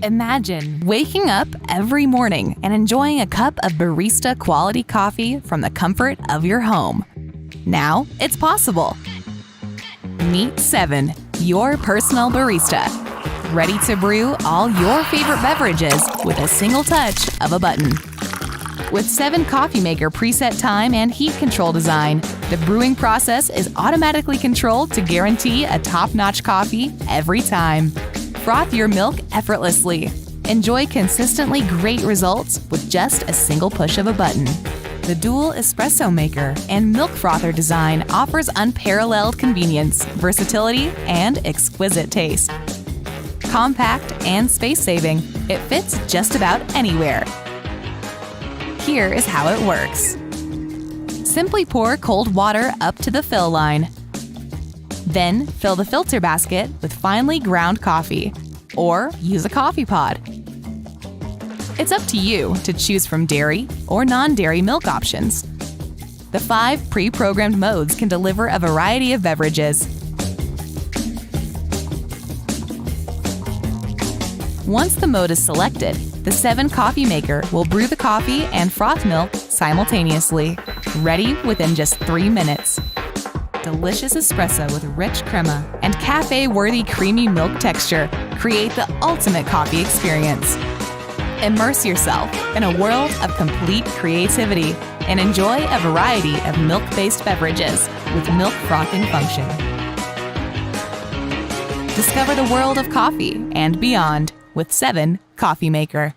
Imagine waking up every morning and enjoying a cup of barista-quality coffee from the comfort of your home. Now it's possible. Meet 7, your personal barista. Ready to brew all your favorite beverages with a single touch of a button. With 7 Coffee Maker preset time and heat control design, the brewing process is automatically controlled to guarantee a top-notch coffee every time. Froth your milk effortlessly. Enjoy consistently great results with just a single push of a button. The dual espresso maker and milk frother design offers unparalleled convenience, versatility, and exquisite taste. Compact and space-saving, it fits just about anywhere. Here is how it works. Simply pour cold water up to the fill line. Then fill the filter basket with finely ground coffee, or use a coffee pod. It's up to you to choose from dairy or non-dairy milk options. The 5 pre-programmed modes can deliver a variety of beverages. Once the mode is selected, the 7 Coffee Maker will brew the coffee and froth milk simultaneously, ready within just 3 minutes. Delicious espresso with rich crema and cafe-worthy creamy milk texture create the ultimate coffee experience. Immerse yourself in a world of complete creativity and enjoy a variety of milk-based beverages with milk frothing function. Discover the world of coffee and beyond with 7 Coffee Maker.